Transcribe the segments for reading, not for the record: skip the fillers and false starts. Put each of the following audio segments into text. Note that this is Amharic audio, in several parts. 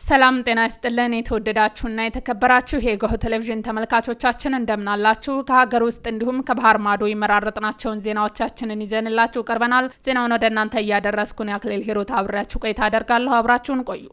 ሰላም ጤና ይስጥልን የተወደዳችሁና የተከበራችሁ የጎህ ቴሌቪዥን ተመልካቾቻችን እንደምናላችሁ ከሀገር ውስጥ እንዲሁም ከባህር ማዶ ይመራረጥናቸውን ዜናዎቻችንን ይዘንላችሁ ቀርበናል። ዜናውን ወደ እናንተ ያደረስኩን ያክሊል ሂሩት አብራችሁ ቆይታ አደርጋለሁ። አብራችሁን ቆዩ።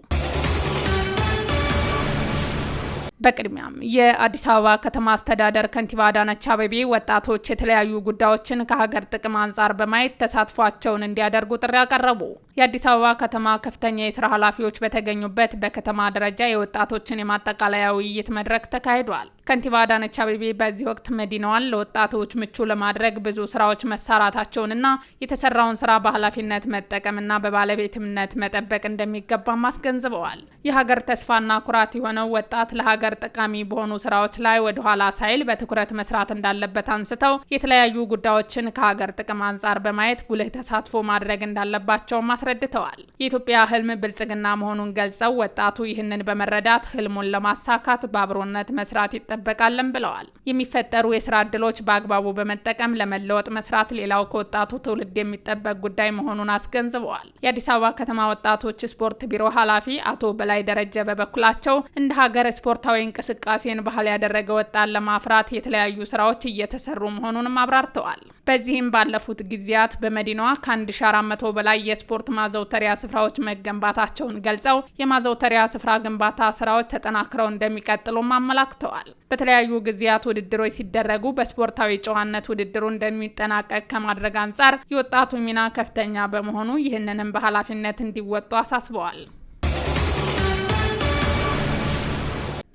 በቅድሚያም የአዲስ አበባ ከተማ አስተዳደር ከንቲባ አዳነች አቤቤ ወጣቶች የተለያዩ ጉዳዮችን ከሀገር ጥቅም አንጻር በማየት ተሳትፏቸውን እንዲያደርጉ ጥሪ አቀረቡ። የአዲስ አበባ ከተማ ከፍተኛ የስራ ኃላፊዎች በተገኙበት በከተማ ደረጃ የወጣቶችን የማጠቃለያ ውይይት መድረክ ተካሂዷል። ከንቲባ አዳነች አቤቤ በዚህ ወቅት መዲናዋን ለወጣቶች ምቹ ለማድረግ ብዙ ስራዎች መሰራታቸውንና የተሰራውን ስራ በኃላፊነት መጠቀምና በባለቤትነት መጠበቅ እንደሚገባም አስገንዝበዋል። የሀገር ተስፋና ኩራት የሆነው ወጣት ለሀገር ጠቃሚ በሆኑ ስራዎች ላይ ወደ ኋላ ሳይል በትኩረት መስራት እንዳለበት አንስተው የተለያዩ ጉዳዮችን ከሀገር ጥቅም አንጻር በማየት ጉልህ ተሳትፎ ማድረግ እንዳለባቸውም አስረድተዋል። የኢትዮጵያ ህልም ብልጽግና መሆኑን ገልጸው ወጣቱ ይህንን በመረዳት ህልሙን ለማሳካት በአብሮነት መስራት ይጠበቃልም ብለዋል። የሚፈጠሩ የስራ እድሎች በአግባቡ በመጠቀም ለመለወጥ መስራት ሌላው ከወጣቱ ትውልድ የሚጠበቅ ጉዳይ መሆኑን አስገንዝበዋል። የአዲስ አበባ ከተማ ወጣቶች ስፖርት ቢሮ ኃላፊ አቶ በላይ ደረጀ በበኩላቸው እንደ ሀገር ስፖርታዊ እንቅስቃሴን ባህል ያደረገ ወጣት ለማፍራት የተለያዩ ስራዎች እየተሰሩ መሆኑንም አብራርተዋል። በዚህም ባለፉት ጊዜያት በመዲናዋ ከ1400 በላይ የስፖርት ማዘውተሪያ ስፍራዎች መገንባታቸውን ገልጸው የማዘውተሪያ ስፍራ ግንባታ ስራዎች ተጠናክረው እንደሚቀጥሉም አመላክተዋል። በተለያዩ ጊዜያት ውድድሮች ሲደረጉ በስፖርታዊ ጨዋነት ውድድሩ እንደሚጠናቀቅ ከማድረግ አንጻር የወጣቱ ሚና ከፍተኛ በመሆኑ ይህንንም በኃላፊነት እንዲወጡ አሳስበዋል።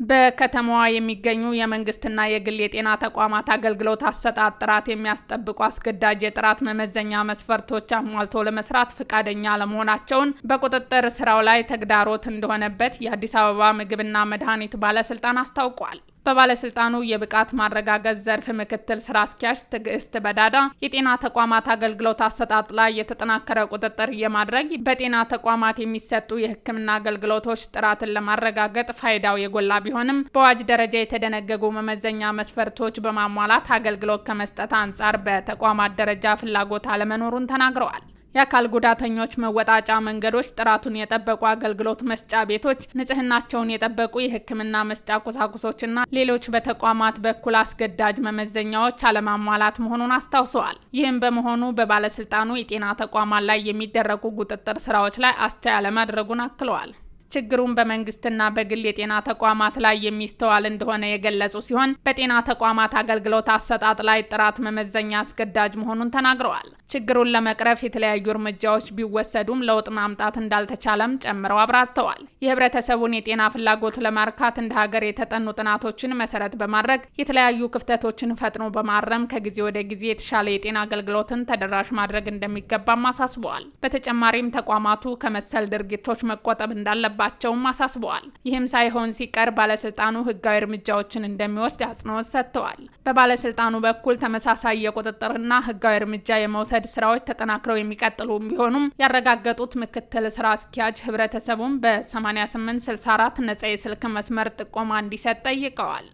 በከተማዋ የሚገኙ የመንግስትና የግል የጤና ተቋማት አገልግሎት አሰጣጥ ጥራት የሚያስጠብቁ አስገዳጅ የጥራት መመዘኛ መስፈርቶች አሟልቶ ለመስራት ፈቃደኛ አለመሆናቸውን በቁጥጥር ስራው ላይ ተግዳሮት እንደሆነበት የአዲስ አበባ ምግብና መድኃኒት ባለስልጣን አስታውቋል። በባለስልጣኑ የብቃት ማረጋገጥ ዘርፍ ምክትል ስራ አስኪያጅ ትዕግስት በዳዳ የጤና ተቋማት አገልግሎት አሰጣጥ ላይ የተጠናከረ ቁጥጥር የማድረግ በጤና ተቋማት የሚሰጡ የሕክምና አገልግሎቶች ጥራትን ለማረጋገጥ ፋይዳው የጎላ ቢሆንም በአዋጅ ደረጃ የተደነገጉ መመዘኛ መስፈርቶች በማሟላት አገልግሎት ከመስጠት አንጻር በተቋማት ደረጃ ፍላጎት አለመኖሩን ተናግረዋል። የአካል ጉዳተኞች መወጣጫ መንገዶች፣ ጥራቱን የጠበቁ አገልግሎት መስጫ ቤቶች፣ ንጽህናቸውን የጠበቁ የህክምና መስጫ ቁሳቁሶችና ሌሎች በተቋማት በኩል አስገዳጅ መመዘኛዎች አለማሟላት መሆኑን አስታውሰዋል። ይህም በመሆኑ በባለስልጣኑ የጤና ተቋማት ላይ የሚደረጉ ቁጥጥር ስራዎች ላይ አስቻይ አለማድረጉን አክለዋል። ችግሩን በመንግስትና በግል የጤና ተቋማት ላይ የሚስተዋል እንደሆነ የገለጹ ሲሆን በጤና ተቋማት አገልግሎት አሰጣጥ ላይ ጥራት መመዘኛ አስገዳጅ መሆኑን ተናግረዋል። ችግሩን ለመቅረፍ የተለያዩ እርምጃዎች ቢወሰዱም ለውጥ ማምጣት እንዳልተቻለም ጨምረው አብራርተዋል። የህብረተሰቡን የጤና ፍላጎት ለማርካት እንደ ሀገር የተጠኑ ጥናቶችን መሰረት በማድረግ የተለያዩ ክፍተቶችን ፈጥኖ በማረም ከጊዜ ወደ ጊዜ የተሻለ የጤና አገልግሎትን ተደራሽ ማድረግ እንደሚገባም አሳስበዋል። በተጨማሪም ተቋማቱ ከመሰል ድርጊቶች መቆጠብ እንዳለባቸው ባቸውም አሳስበዋል። ይህም ሳይሆን ሲቀር ባለስልጣኑ ህጋዊ እርምጃዎችን እንደሚወስድ አጽንኦት ሰጥተዋል። በባለስልጣኑ በኩል ተመሳሳይ የቁጥጥርና ህጋዊ እርምጃ የመውሰድ ስራዎች ተጠናክረው የሚቀጥሉ ቢሆኑም ያረጋገጡት ምክትል ስራ አስኪያጅ ህብረተሰቡን በ8864 ነጻ የስልክ መስመር ጥቆማ እንዲሰጥ ጠይቀዋል።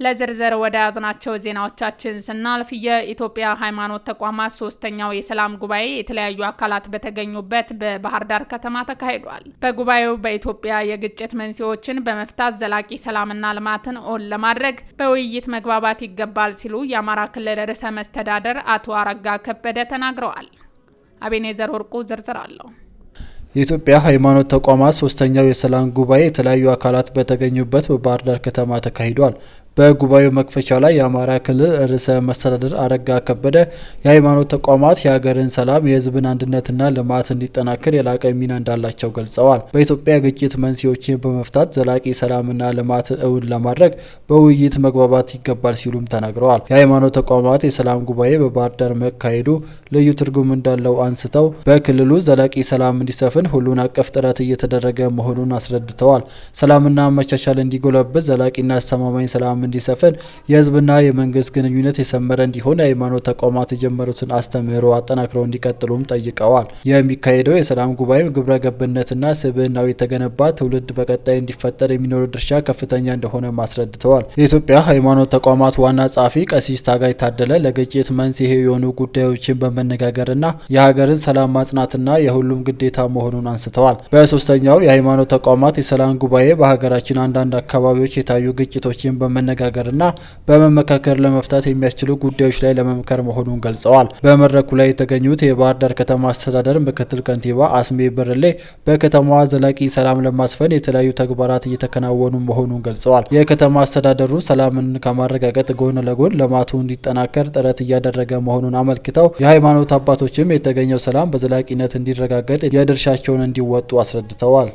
ለዝርዝር ወደ ያዝናቸው ዜናዎቻችን ስናልፍ የኢትዮጵያ ሃይማኖት ተቋማት ሶስተኛው የሰላም ጉባኤ የተለያዩ አካላት በተገኙበት በባህር ዳር ከተማ ተካሂዷል። በጉባኤው በኢትዮጵያ የግጭት መንስኤዎችን በመፍታት ዘላቂ ሰላምና ልማትን እውን ለማድረግ በውይይት መግባባት ይገባል ሲሉ የአማራ ክልል ርዕሰ መስተዳደር አቶ አረጋ ከበደ ተናግረዋል። አቤኔዘር ወርቁ ዝርዝር አለው። የኢትዮጵያ ሃይማኖት ተቋማት ሶስተኛው የሰላም ጉባኤ የተለያዩ አካላት በተገኙበት በባህር ዳር ከተማ ተካሂዷል። በጉባኤው መክፈቻ ላይ የአማራ ክልል ርዕሰ መስተዳድር አረጋ ከበደ የሃይማኖት ተቋማት የሀገርን ሰላም፣ የሕዝብን አንድነትና ልማት እንዲጠናከር የላቀ ሚና እንዳላቸው ገልጸዋል። በኢትዮጵያ ግጭት መንስኤዎችን በመፍታት ዘላቂ ሰላምና ልማት እውን ለማድረግ በውይይት መግባባት ይገባል ሲሉም ተናግረዋል። የሃይማኖት ተቋማት የሰላም ጉባኤ በባህር ዳር መካሄዱ ልዩ ትርጉም እንዳለው አንስተው በክልሉ ዘላቂ ሰላም እንዲሰፍን ሁሉን አቀፍ ጥረት እየተደረገ መሆኑን አስረድተዋል። ሰላምና መቻቻል እንዲጎለብት ዘላቂና አስተማማኝ ሰላም እንዲሰፍን የህዝብና የመንግስት ግንኙነት የሰመረ እንዲሆን የሃይማኖት ተቋማት የጀመሩትን አስተምህሮ አጠናክረው እንዲቀጥሉም ጠይቀዋል። የሚካሄደው የሰላም ጉባኤ ግብረ ገብነትና ስብዕናው የተገነባ ትውልድ በቀጣይ እንዲፈጠር የሚኖረው ድርሻ ከፍተኛ እንደሆነ አስረድተዋል። የኢትዮጵያ ሃይማኖት ተቋማት ዋና ጸሐፊ ቀሲስ ታጋይ ታደለ ለግጭት መንስኤ የሆኑ ጉዳዮችን በመነጋገርና የሀገርን ሰላም ማጽናትና የሁሉም ግዴታ መሆኑን አንስተዋል። በሶስተኛው የሃይማኖት ተቋማት የሰላም ጉባኤ በሀገራችን አንዳንድ አካባቢዎች የታዩ ግጭቶችን በመነጋገርና በመመካከር ለመፍታት የሚያስችሉ ጉዳዮች ላይ ለመምከር መሆኑን ገልጸዋል። በመድረኩ ላይ የተገኙት የባህር ዳር ከተማ አስተዳደር ምክትል ከንቲባ አስሜ ብርሌ በከተማዋ ዘላቂ ሰላም ለማስፈን የተለያዩ ተግባራት እየተከናወኑ መሆኑን ገልጸዋል። የከተማ አስተዳደሩ ሰላምን ከማረጋገጥ ጎን ለጎን ልማቱ እንዲጠናከር ጥረት እያደረገ መሆኑን አመልክተው የሃይማኖት አባቶችም የተገኘው ሰላም በዘላቂነት እንዲረጋገጥ የድርሻቸውን እንዲወጡ አስረድተዋል።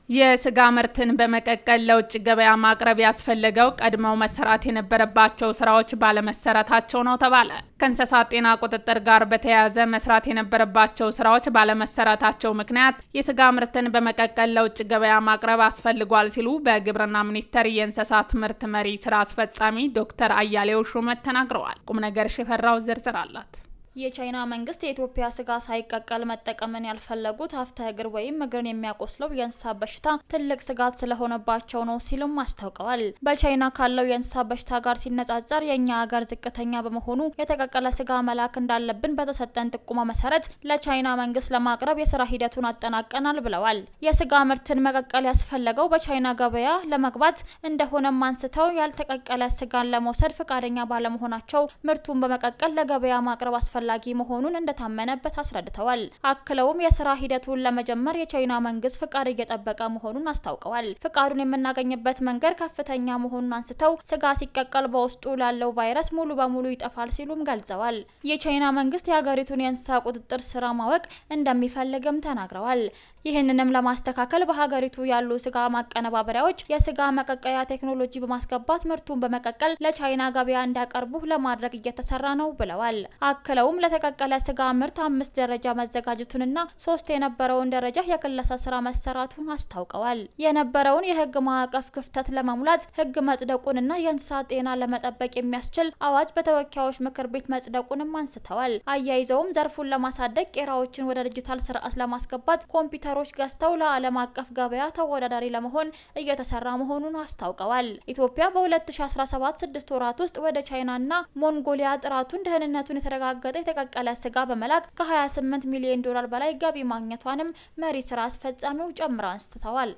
የስጋ ምርትን በመቀቀል ለውጭ ገበያ ማቅረብ ያስፈለገው ቀድመው መሰራት የነበረባቸው ስራዎች ባለመሰራታቸው ነው ተባለ። ከእንስሳት ጤና ቁጥጥር ጋር በተያያዘ መስራት የነበረባቸው ስራዎች ባለመሰራታቸው ምክንያት የስጋ ምርትን በመቀቀል ለውጭ ገበያ ማቅረብ አስፈልጓል ሲሉ በግብርና ሚኒስቴር የእንስሳት ምርት መሪ ስራ አስፈጻሚ ዶክተር አያሌው ሹመት ተናግረዋል። ቁም ነገር ሽፈራው ዝርዝር አላት። የቻይና መንግስት የኢትዮጵያ ስጋ ሳይቀቀል መጠቀምን ያልፈለጉት አፍተ እግር ወይም እግርን የሚያቆስለው የእንስሳት በሽታ ትልቅ ስጋት ስለሆነባቸው ነው ሲሉም አስታውቀዋል። በቻይና ካለው የእንስሳት በሽታ ጋር ሲነጻጸር የኛ ሀገር ዝቅተኛ በመሆኑ የተቀቀለ ስጋ መላክ እንዳለብን በተሰጠን ጥቁማ መሰረት ለቻይና መንግስት ለማቅረብ የስራ ሂደቱን አጠናቀናል ብለዋል። የስጋ ምርትን መቀቀል ያስፈለገው በቻይና ገበያ ለመግባት እንደሆነም አንስተው ያልተቀቀለ ስጋን ለመውሰድ ፈቃደኛ ባለመሆናቸው ምርቱን በመቀቀል ለገበያ ማቅረብ አስፈላጊ መሆኑን እንደታመነበት አስረድተዋል። አክለውም የስራ ሂደቱን ለመጀመር የቻይና መንግስት ፍቃድ እየጠበቀ መሆኑን አስታውቀዋል። ፍቃዱን የምናገኝበት መንገድ ከፍተኛ መሆኑን አንስተው ስጋ ሲቀቀል በውስጡ ላለው ቫይረስ ሙሉ በሙሉ ይጠፋል ሲሉም ገልጸዋል። የቻይና መንግስት የሀገሪቱን የእንስሳ ቁጥጥር ስራ ማወቅ እንደሚፈልግም ተናግረዋል። ይህንንም ለማስተካከል በሀገሪቱ ያሉ ስጋ ማቀነባበሪያዎች የስጋ መቀቀያ ቴክኖሎጂ በማስገባት ምርቱን በመቀቀል ለቻይና ገበያ እንዲያቀርቡ ለማድረግ እየተሰራ ነው ብለዋል። አክለውም ለተቀቀለ ስጋ ምርት 5 ደረጃ መዘጋጀቱንና 3 የነበረውን ደረጃ የክለሳ ስራ መሰራቱን አስታውቀዋል። የነበረውን የህግ ማዕቀፍ ክፍተት ለመሙላት ህግ መጽደቁንና የእንስሳት ጤና ለመጠበቅ የሚያስችል አዋጅ በተወካዮች ምክር ቤት መጽደቁንም አንስተዋል። አያይዘውም ዘርፉን ለማሳደግ ቄራዎችን ወደ ዲጂታል ስርዓት ለማስገባት ኮምፒውተሮች ገዝተው ለዓለም አቀፍ ገበያ ተወዳዳሪ ለመሆን እየተሰራ መሆኑን አስታውቀዋል። ኢትዮጵያ በ2017 6 ወራት ውስጥ ወደ ቻይናና ሞንጎሊያ ጥራቱን ደህንነቱን የተረጋገጠ የተቀቀለ ስጋ በመላክ ከ28 ሚሊዮን ዶላር በላይ ገቢ ማግኘቷንም መሪ ስራ አስፈጻሚው ጨምረው አንስተዋል።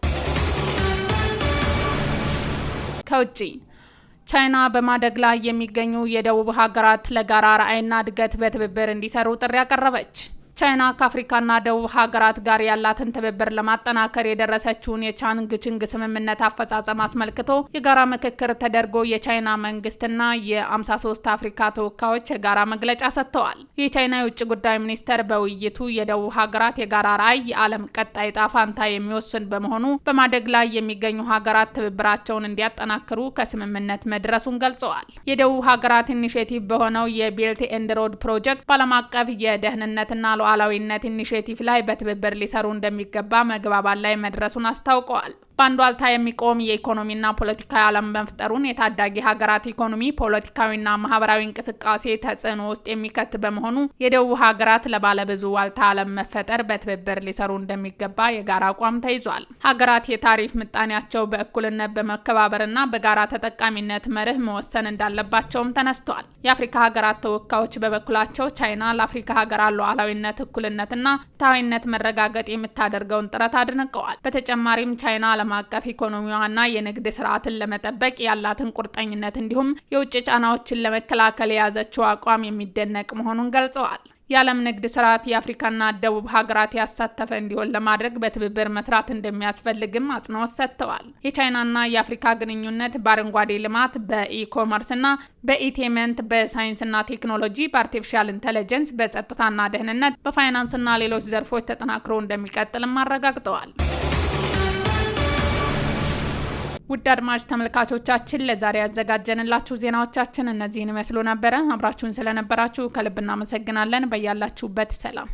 ከውጪ ቻይና በማደግ ላይ የሚገኙ የደቡብ ሀገራት ለጋራ ራዕይና እድገት በትብብር እንዲሰሩ ጥሪ አቀረበች። ቻይና ከአፍሪካና ደቡብ ሀገራት ጋር ያላትን ትብብር ለማጠናከር የደረሰችውን የቻንግቺንግ ስምምነት አፈጻጸም አስመልክቶ የጋራ ምክክር ተደርጎ የቻይና መንግስትና የ53 አፍሪካ ተወካዮች የጋራ መግለጫ ሰጥተዋል። የቻይና የውጭ ጉዳይ ሚኒስቴር በውይይቱ የደቡብ ሀገራት የጋራ ራዕይ የዓለም ቀጣይ ዕጣ ፈንታ የሚወስን በመሆኑ በማደግ ላይ የሚገኙ ሀገራት ትብብራቸውን እንዲያጠናክሩ ከስምምነት መድረሱን ገልጸዋል። የደቡብ ሀገራት ኢኒሼቲቭ በሆነው የቤልት ኤንድ ሮድ ፕሮጀክት በዓለም አቀፍ የደህንነትና ሉዓላዊነት ኢኒሼቲቭ ላይ በትብብር ሊሰሩ እንደሚገባ መግባባት ላይ መድረሱን አስታውቀዋል። በአንድ ዋልታ የሚቆም የኢኮኖሚና ፖለቲካዊ ዓለም መፍጠሩን የታዳጊ ሀገራት ኢኮኖሚ ፖለቲካዊና ማህበራዊ እንቅስቃሴ ተጽዕኖ ውስጥ የሚከት በመሆኑ የደቡብ ሀገራት ለባለብዙ ዋልታ ዓለም መፈጠር በትብብር ሊሰሩ እንደሚገባ የጋራ አቋም ተይዟል። ሀገራት የታሪፍ ምጣኔያቸው በእኩልነት በመከባበርና በጋራ ተጠቃሚነት መርህ መወሰን እንዳለባቸውም ተነስቷል። የአፍሪካ ሀገራት ተወካዮች በበኩላቸው ቻይና ለአፍሪካ ሀገራት ሉዓላዊነት፣ እኩልነትና ፍትሃዊነት መረጋገጥ የምታደርገውን ጥረት አድንቀዋል። በተጨማሪም ቻይና ዓለም አቀፍ ኢኮኖሚዋና የንግድ ስርዓትን ለመጠበቅ ያላትን ቁርጠኝነት እንዲሁም የውጭ ጫናዎችን ለመከላከል የያዘችው አቋም የሚደነቅ መሆኑን ገልጸዋል። የዓለም ንግድ ስርዓት የአፍሪካና ደቡብ ሀገራት ያሳተፈ እንዲሆን ለማድረግ በትብብር መስራት እንደሚያስፈልግም አጽንኦት ሰጥተዋል። የቻይናና የአፍሪካ ግንኙነት በአረንጓዴ ልማት፣ በኢኮመርስና በኢንቨስትመንት፣ በሳይንስና ቴክኖሎጂ፣ በአርቲፊሻል ኢንተለጀንስ፣ በጸጥታና ደህንነት፣ በፋይናንስና ሌሎች ዘርፎች ተጠናክሮ እንደሚቀጥልም አረጋግጠዋል። ውድ አድማጭ ተመልካቾቻችን ለዛሬ ያዘጋጀንላችሁ ዜናዎቻችን እነዚህን ይመስሉ ነበረ። አብራችሁን ስለነበራችሁ ከልብ እናመሰግናለን። በያላችሁበት ሰላም